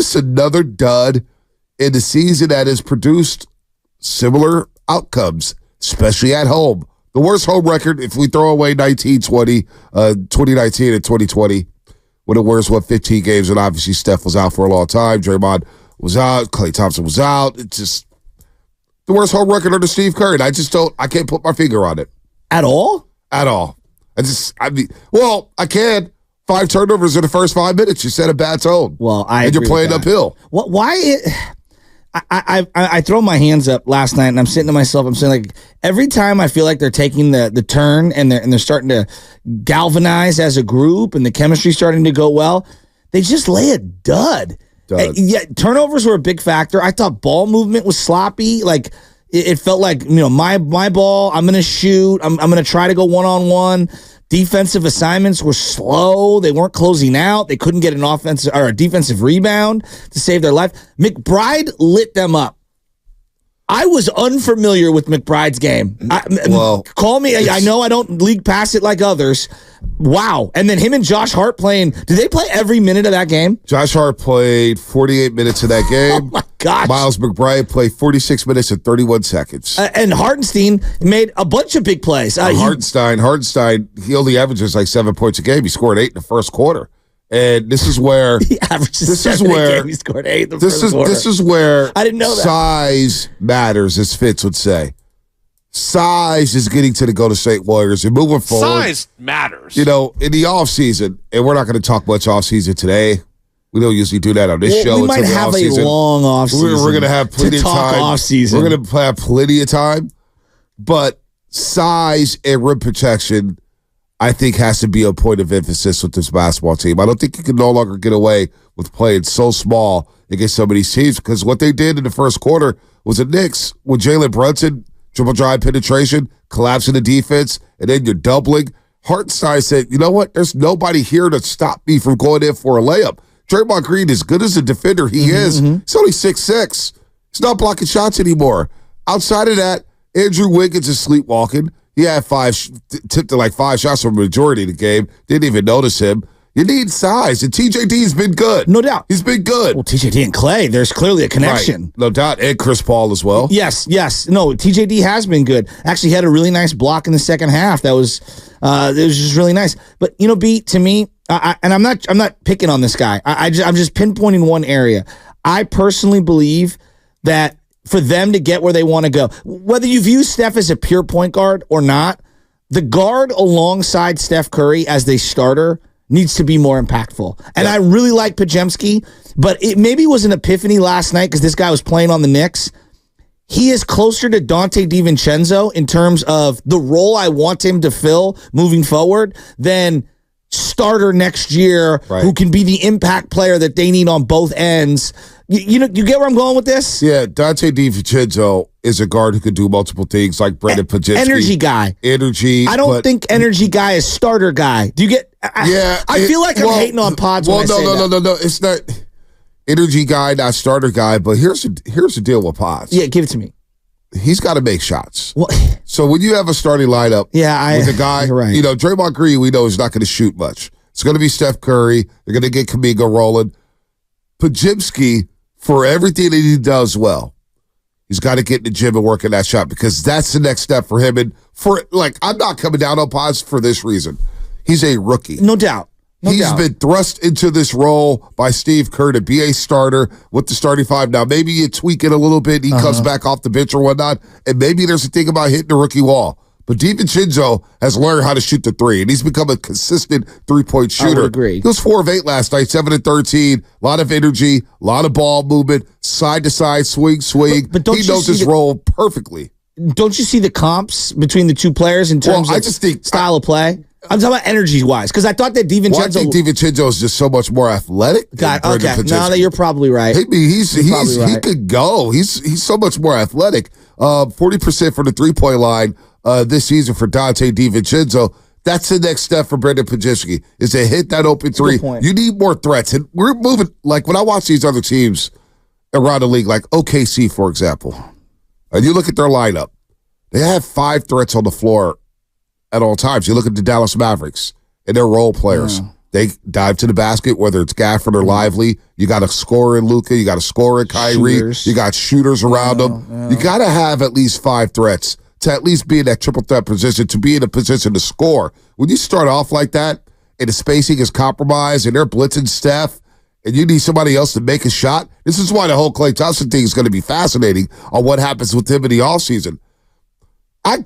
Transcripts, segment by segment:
just another dud in the season that has produced similar outcomes, especially at home. The worst home record, if we throw away 2019 and 2020, when the worst 15 games, and obviously Steph was out for a long time. Draymond was out. Klay Thompson was out. It's just the worst home record under Steve Kerr. And I can't put my finger on it. At all? At all. I can. 5 turnovers in the first 5 minutes. You set a bad tone. Well, and you're playing uphill. I throw my hands up last night and I'm saying to myself, like, every time I feel like they're taking the turn and they're starting to galvanize as a group and the chemistry's starting to go well, they just lay a dud. Yeah, turnovers were a big factor. I thought ball movement was sloppy. Like it felt like, my ball, I'm going to shoot. I'm going to try to go one-on-one. Defensive assignments were slow. They weren't closing out. They couldn't get an offensive or a defensive rebound to save their life. McBride lit them up. I was unfamiliar with McBride's game. Call me. I know I don't league pass it like others. Wow. And then him and Josh Hart playing. Did they play every minute of that game? Josh Hart played 48 minutes of that game. Oh, my gosh. Miles McBride played 46 minutes and 31 seconds. And Hartenstein made a bunch of big plays. Hartenstein, he only averages like 7 points a game. He scored 8 in the first quarter. And this is where he averages 7 a game. He scored 8 in the first quarter. This is where I didn't know that. Size matters, as Fitz would say. Size is getting to the Golden State Warriors and moving forward. Size matters. In the offseason, and we're not going to talk much offseason today. We don't usually do that on this show. We might have a long offseason. We're going to have plenty of time. Off-season. We're going to have plenty of time. But size and rim protection, I think, has to be a point of emphasis with this basketball team. I don't think you can no longer get away with playing so small against some of these teams, because what they did in the first quarter was the Knicks with Jalen Brunson, triple drive penetration, collapsing the defense, and then you're doubling. Hartenstein said, you know what? There's nobody here to stop me from going in for a layup. Draymond Green, as good as a defender he is, he's only 6'6". He's not blocking shots anymore. Outside of that, Andrew Wiggins is sleepwalking. He had tipped to like 5 shots for the majority of the game. Didn't even notice him. You need size, and TJD's been good. No doubt. He's been good. Well, TJD and Clay, there's clearly a connection. Right. No doubt. And Chris Paul as well. Yes. No, TJD has been good. Actually had a really nice block in the second half. That was it was just really nice. But, B, to me, and I'm not picking on this guy. I'm just pinpointing one area. I personally believe that for them to get where they want to go, whether you view Steph as a pure point guard or not, the guard alongside Steph Curry as the starter needs to be more impactful. And I really like Podziemski, but it maybe was an epiphany last night because this guy was playing on the Knicks. He is closer to Dante DiVincenzo in terms of the role I want him to fill moving forward than starter next year, who can be the impact player that they need on both ends. You get where I'm going with this? Yeah, Dante DiVincenzo is a guard who can do multiple things, like Brendan Podziemski. Energy guy. I don't think energy guy is starter guy. Do you get? I feel like I'm hating on Pods. No. It's not energy guy, not starter guy. But here's the deal with Pods. Yeah, give it to me. He's got to make shots. Well, so when you have a starting lineup, with a guy, right. Draymond Green, we know is not going to shoot much. It's going to be Steph Curry. They're going to get Kuminga rolling. Podziemski, for everything that he does well, he's got to get in the gym and work on that shot, because that's the next step for him. And I'm not coming down on Pods for this reason. He's a rookie. No doubt. He's been thrust into this role by Steve Kerr to be a starter with the starting five. Now, maybe you tweak it a little bit. He comes back off the bench or whatnot, and maybe there's a thing about hitting the rookie wall. But DiVincenzo has learned how to shoot the three, and he's become a consistent three-point shooter. I would agree. He was 4 of 8 last night, 7 of 13. A lot of energy, a lot of ball movement, side-to-side, swing. But he knows his role perfectly. Don't you see the comps between the two players in terms of style of play? I'm talking about energy-wise, because I thought that DiVincenzo... Well, I think DiVincenzo is just so much more athletic. Okay, now that you're probably right. He could go. He's so much more athletic. 40% from the three-point line this season for Dante DiVincenzo. That's the next step for Brendan Podziemski, is to hit that open three. You need more threats. And we're moving, like when I watch these other teams around the league, like OKC, for example, and you look at their lineup, they have 5 threats on the floor at all times. You look at the Dallas Mavericks and their role players. They dive to the basket, whether it's Gafford or Lively. You got a scorer in Luka. You got a scorer in Kyrie. Shooters. You got shooters around them. Yeah. You got to have at least 5 threats to at least be in that triple threat position, to be in a position to score. When you start off like that and the spacing is compromised and they're blitzing Steph and you need somebody else to make a shot, this is why the whole Klay Thompson thing is going to be fascinating on what happens with him in the offseason. I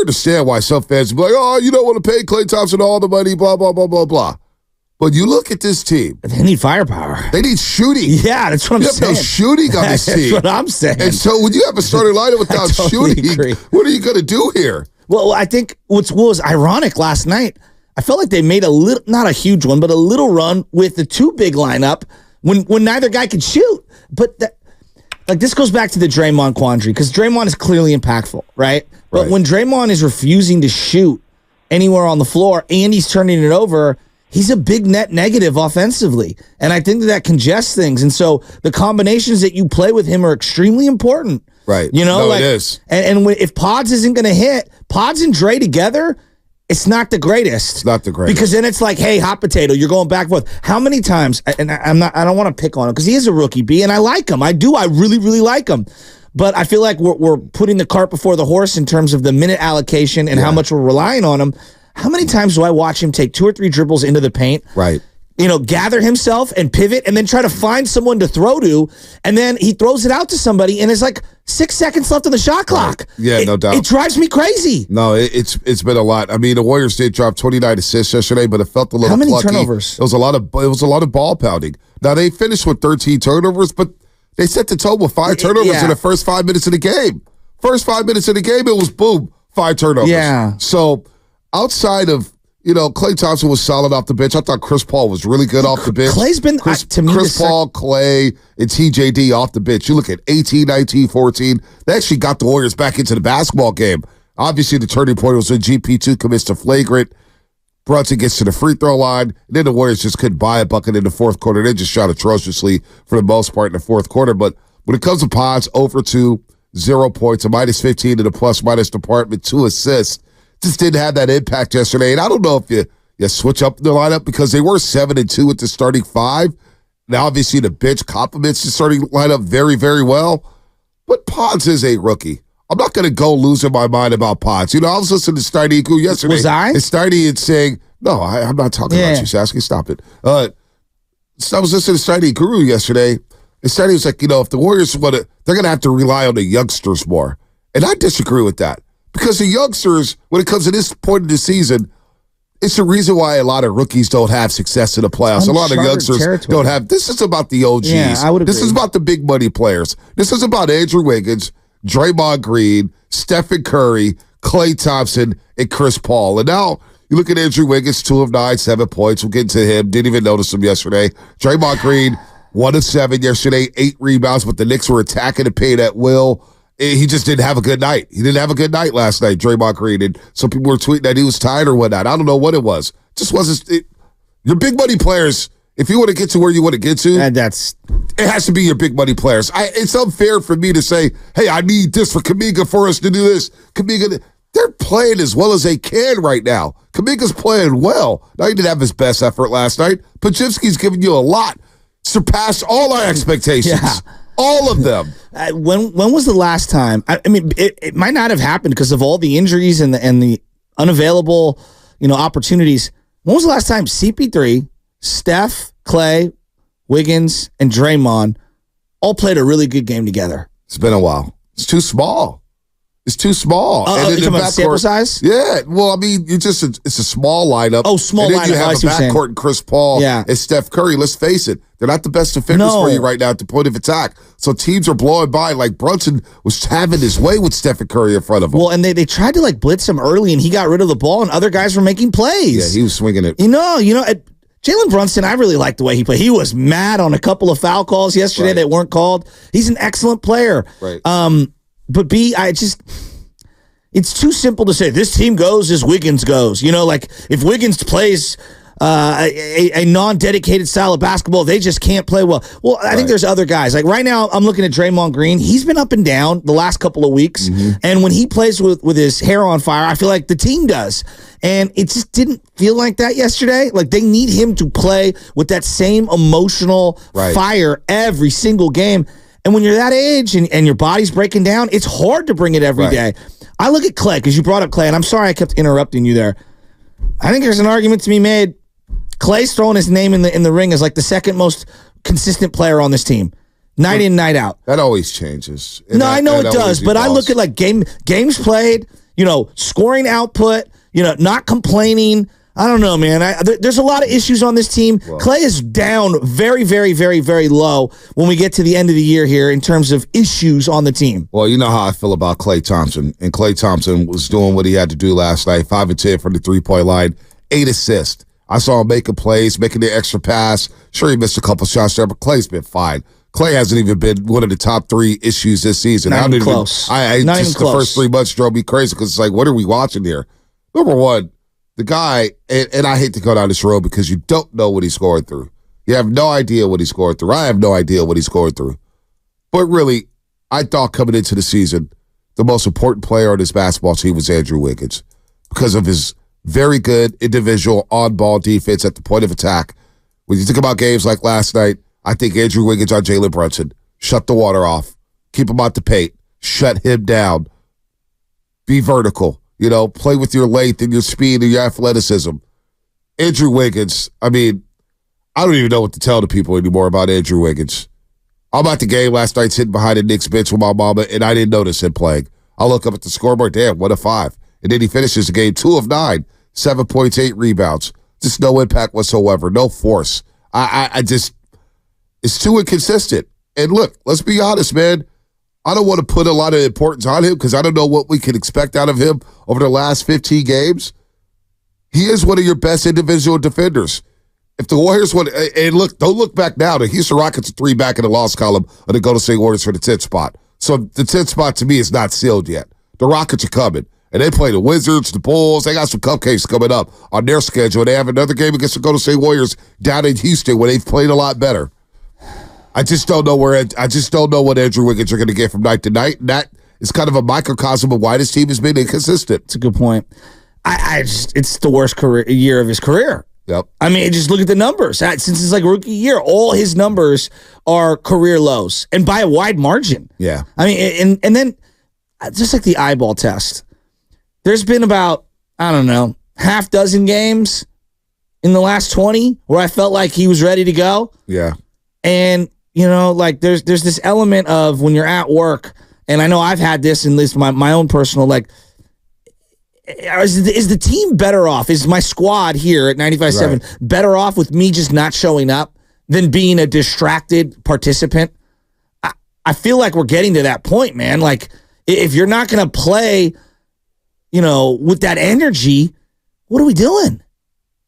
understand why some fans be like, oh, you don't want to pay Klay Thompson all the money, blah, blah, blah, blah, blah. But you look at this team. They need firepower. They need shooting. Yeah, that's what I'm saying. You have no shooting on this team. That's what I'm saying. And so when you have a starting lineup without shooting, what are you going to do here? Well, I think what was ironic last night, I felt like they made a little, not a huge one, but a little run with the 2 big lineup when neither guy could shoot. But this goes back to the Draymond quandary, because Draymond is clearly impactful, right? But when Draymond is refusing to shoot anywhere on the floor and he's turning it over, he's a big net negative offensively. And I think that congests things. And so the combinations that you play with him are extremely important. Right. You know, it is. And if Pods isn't going to hit, Pods and Dre together, it's not the greatest. It's not the greatest. Because then it's like, hey, hot potato, you're going back and forth. How many times, and I don't want to pick on him because he is a rookie, B, and I like him. I do. I really, really like him. But I feel like we're putting the cart before the horse in terms of the minute allocation and how much we're relying on him. How many times do I watch him take 2 or 3 dribbles into the paint? Right. You know, gather himself and pivot and then try to find someone to throw to. And then he throws it out to somebody and it's like 6 seconds left on the shot clock. Right. Yeah, no doubt. It drives me crazy. No, it's been a lot. I mean, the Warriors did drop 29 assists yesterday, but it felt a little How many plucky. turnovers? It was a lot of ball pounding. Now they finished with 13 turnovers, but they set the total with 5 turnovers in the first 5 minutes of the game. First 5 minutes of the game, it was boom, 5 turnovers. Yeah. So outside of, you know, Klay Thompson was solid off the bench. I thought Chris Paul was really good off the bench. Clay's been, to me, Chris Paul, Klay, and TJD off the bench. You look at 18, 19, 14. They actually got the Warriors back into the basketball game. Obviously, the turning point was when GP2 commits to flagrant. Brunson gets to the free throw line. And then the Warriors just couldn't buy a bucket in the fourth quarter. They just shot atrociously for the most part in the fourth quarter. But when it comes to Pods, over to 0 points, a minus 15 in the plus-minus department, 2 assists. Just didn't have that impact yesterday. And I don't know if you switch up the lineup because they were 7-2 at the starting 5. Now, obviously, the bench complements the starting lineup very, very well. But Pods is a rookie. I'm not going to go losing my mind about Pods. You know, I was listening to Steiny Igu yesterday. Was I? And Steiny and saying, no, I'm not talking about you, Sasky. Stop it. I was listening to Steiny Igu yesterday, and Steiny was like, you know, if the Warriors they're going to have to rely on the youngsters more. And I disagree with that. Because the youngsters, when it comes to this point of the season, it's the reason why a lot of rookies don't have success in the playoffs. A lot of youngsters don't have. This is about the OGs. Yeah, I would agree. This is about the big money players. This is about Andrew Wiggins, Draymond Green, Stephen Curry, Klay Thompson, and Chris Paul. And now you look at Andrew Wiggins, 2 of 9, 7 points. We'll get to him. Didn't even notice him yesterday. Draymond Green, 1 of 7 yesterday, 8 rebounds, but the Knicks were attacking the paint at will. He just didn't have a good night. He didn't have a good night last night, Draymond Green. And some people were tweeting that he was tired or whatnot. I don't know what it was. Just wasn't. Your big money players, if you want to get to where you want to get to, it has to be your big money players. It's unfair for me to say, hey, I need this for Kuminga for us to do this. Kuminga, they're playing as well as they can right now. Kuminga's playing well. Now, he didn't have his best effort last night. Podziemski's giving you a lot. Surpassed all our expectations. Yeah. All of them. When was the last time? I mean, it might not have happened because of all the injuries and the unavailable, opportunities. When was the last time CP3, Steph, Klay, Wiggins, and Draymond all played a really good game together? It's been a while. It's too small. It's too small. And you talking about sample size? Yeah. Well, I mean, it's a small lineup. Oh, small lineup. You have a backcourt and Chris Paul and Steph Curry. Let's face it. They're not the best defenders for you right now at the point of attack. So teams are blowing by. Like Brunson was having his way with Stephen Curry in front of him. Well, and they tried to blitz him early, and he got rid of the ball, and other guys were making plays. Yeah, he was swinging it. Jalen Brunson, I really like the way he played. He was mad on a couple of foul calls yesterday that weren't called. He's an excellent player. Right. But it's too simple to say this team goes as Wiggins goes. If Wiggins plays a non-dedicated style of basketball. They just can't play well. Well, I think there's other guys. Like right now, I'm looking at Draymond Green. He's been up and down the last couple of weeks. And when he plays with his hair on fire, I feel like the team does. And it just didn't feel like that yesterday. Like they need him to play with that same emotional fire every single game. And when you're that age and your body's breaking down, it's hard to bring it every day. I look at Klay, because you brought up Klay, and I'm sorry I kept interrupting you there. I think there's an argument to be made. Klay's throwing his name in the ring as like the second most consistent player on this team. Night in, night out. That always changes. I know it does, but I look at like games played, scoring output, not complaining. I don't know, man. There's a lot of issues on this team. Klay is down very, very, very, very low when we get to the end of the year here in terms of issues on the team. Well, you know how I feel about Klay Thompson. And Klay Thompson was doing what he had to do last night. 5 of 10 from the three-point line, 8 assists. I saw him making plays, making the extra pass. Sure, he missed a couple shots there, but Klay's been fine. Klay hasn't even been one of the top 3 issues this season. Not even close. Not even close. The first 3 months drove me crazy because it's like, what are we watching here? Number one, the guy, and I hate to go down this road because you don't know what he's going through. You have no idea what he's going through. I have no idea what he's going through. But really, I thought coming into the season, the most important player on this basketball team was Andrew Wiggins because of his very good individual on-ball defense at the point of attack. When you think about games like last night, I think Andrew Wiggins on Jalen Brunson, shut the water off, keep him out the paint, shut him down, be vertical. Play with your length and your speed and your athleticism. Andrew Wiggins, I mean, I don't even know what to tell the people anymore about Andrew Wiggins. I'm at the game last night sitting behind the Knicks bench with my mama, and I didn't notice him playing. I look up at the scoreboard, damn, 1 of 5. And then he finishes the game 2 of 9, 7 points, 8 rebounds. Just no impact whatsoever, no force. I just, it's too inconsistent. And look, let's be honest, man. I don't want to put a lot of importance on him because I don't know what we can expect out of him over the last 15 games. He is one of your best individual defenders. If the Warriors want, and look, don't look back now. The Houston Rockets are 3 back in the loss column of the Golden State Warriors for the 10th spot. So the 10th spot to me is not sealed yet. The Rockets are coming. And they play the Wizards, the Bulls. They got some cupcakes coming up on their schedule. They have another game against the Golden State Warriors down in Houston where they've played a lot better. I just don't know what Andrew Wiggins are going to get from night to night. And that is kind of a microcosm of why this team has been inconsistent. It's a good point. It's the worst year of his career. Yep. I mean, just look at the numbers. Since it's like rookie year, all his numbers are career lows and by a wide margin. Yeah. I mean, and then just like the eyeball test, there's been about, I don't know, half dozen games in the last 20 where I felt like he was ready to go. Yeah. And like there's this element of when you're at work, and I know I've had this in this my own personal, like, is the team better off? Is my squad here at 95.7 better off with me just not showing up than being a distracted participant? I feel like we're getting to that point, man. Like, if you're not going to play, with that energy, what are we doing?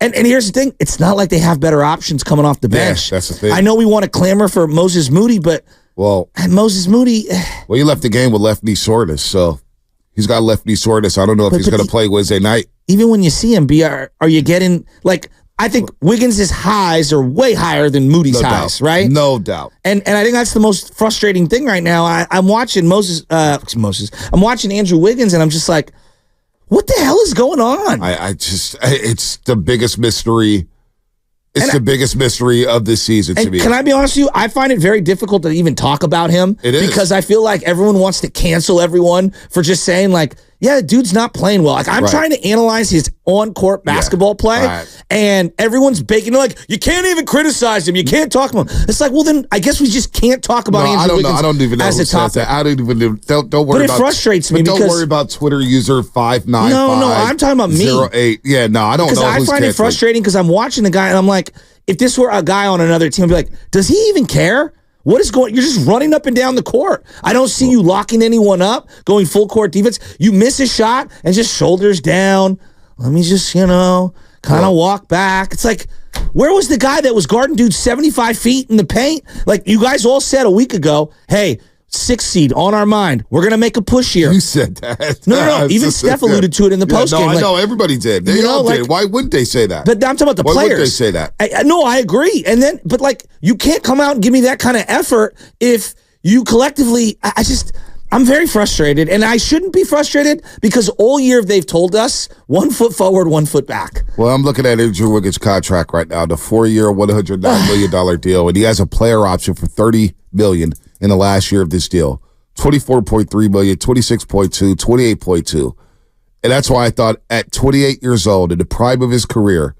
And here's the thing. It's not like they have better options coming off the bench. Yeah, that's the thing. I know we want to clamor for Moses Moody, but Moses Moody. Well, he left the game with left knee soreness, so he's got left knee soreness. I don't know if he's going to play Wednesday night. Even when you see him, are you getting, like, I think Wiggins' highs are way higher than Moody's highs, right? No doubt. And I think that's the most frustrating thing right now. I'm watching I'm watching Andrew Wiggins, and I'm just like, what the hell is going on? It's the biggest mystery. It's the biggest mystery of this season to me. Can I be honest with you? I find it very difficult to even talk about him. It is. Because I feel like everyone wants to cancel everyone for just saying, like, yeah, the dude's not playing well. Like, I'm trying to analyze his on-court basketball play, and everyone's baking. They're like, you can't even criticize him. You can't talk about him. It's like, well, then I guess we just can't talk about Andrew Wiggins. I don't even know who says that. I don't even know. Don't worry about it. But it frustrates me because... Don't worry about Twitter user 595. No, I'm talking about me. 08. Yeah, no, I don't know. Because I find it frustrating because I'm watching the guy, and I'm like, if this were a guy on another team, I'd be like, does he even care? What is going? You're just running up and down the court. I don't see you locking anyone up, going full court defense. You miss a shot and just shoulders down. Let me just, kind of walk back. It's like, where was the guy that was guarding dudes 75 feet in the paint? Like, you guys all said a week ago, hey, 6th seed on our mind. We're going to make a push here. You said that. No. Even Steph alluded to it in the postgame. No, I know. Everybody did. They all did. Why wouldn't they say that? But I'm talking about the players. Why wouldn't they say that? I agree. And then, but like, you can't come out and give me that kind of effort if you collectively, I'm very frustrated, and I shouldn't be frustrated because all year they've told us 1 foot forward, 1 foot back. Well, I'm looking at Andrew Wiggins' contract right now, the 4-year, $109 million deal, and he has a player option for $30 million in the last year of this deal. 24.3 million, 26.2, 28.2. And that's why I thought at 28 years old, in the prime of his career,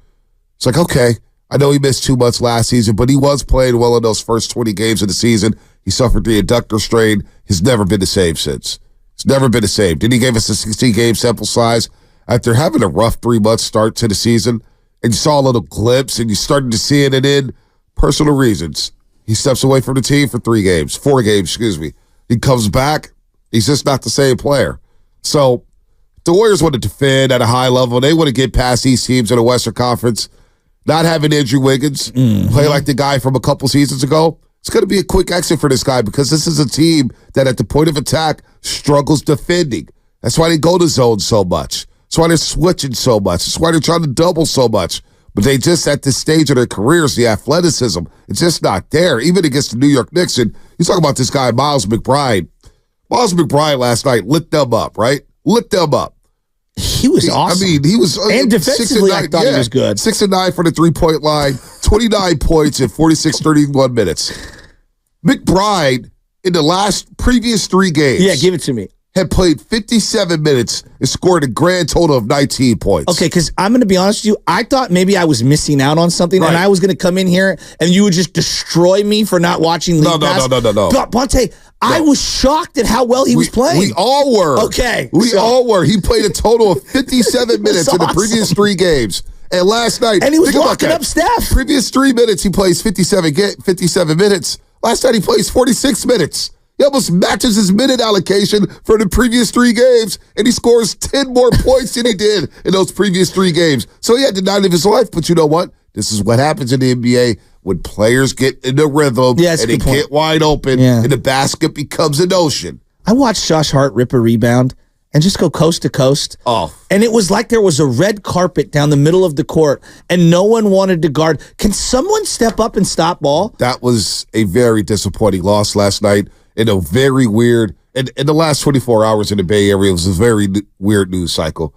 it's like, okay, I know he missed 2 months last season, but he was playing well in those first 20 games of the season. He suffered the adductor strain. He's never been the same since. It's never been the same. Then he gave us a 16-game sample size after having a rough 3-month start to the season, and you saw a little glimpse, and you started to see it, and in personal reasons, he steps away from the team for 4 games, He comes back. He's just not the same player. So the Warriors want to defend at a high level. They want to get past these teams in the Western Conference. Not having Andrew Wiggins play like the guy from a couple seasons ago, it's going to be a quick exit for this guy because this is a team that at the point of attack struggles defending. That's why they go to zone so much. That's why they're switching so much. That's why they're trying to double so much. But they just, at this stage of their careers, the athleticism, it's just not there. Even against the New York Knicks, and you talk about this guy, Miles McBride. Miles McBride last night lit them up, right? Lit them up. He was awesome. I mean, he was and defensively, I thought he was good. 6 and 9 for the 3-point line, 29 points in 31 minutes. McBride in the previous 3 games, give it to me, had played 57 minutes and scored a grand total of 19 points. Okay, because I'm going to be honest with you, I thought maybe I was missing out on something, and I was going to come in here and you would just destroy me for not watching League Pass. No. But Bonte, I was shocked at how well he was playing. We all were. Okay. We all were. He played a total of 57 minutes in the previous 3 games. And last night, and he was locking up Steph. Previous 3 minutes, he plays 57 minutes. Last night, he plays 46 minutes. He almost matches his minute allocation for the previous 3 games, and he scores 10 more points than he did in those previous 3 games. So he had the night of his life, but you know what? This is what happens in the NBA when players get in the rhythm and they get wide open, and the basket becomes an ocean. I watched Josh Hart rip a rebound and just go coast to coast. Oh. And it was like there was a red carpet down the middle of the court, and no one wanted to guard. Can someone step up and stop ball? That was a very disappointing loss last night. In a very weird, in the last 24 hours in the Bay Area, it was a very weird news cycle.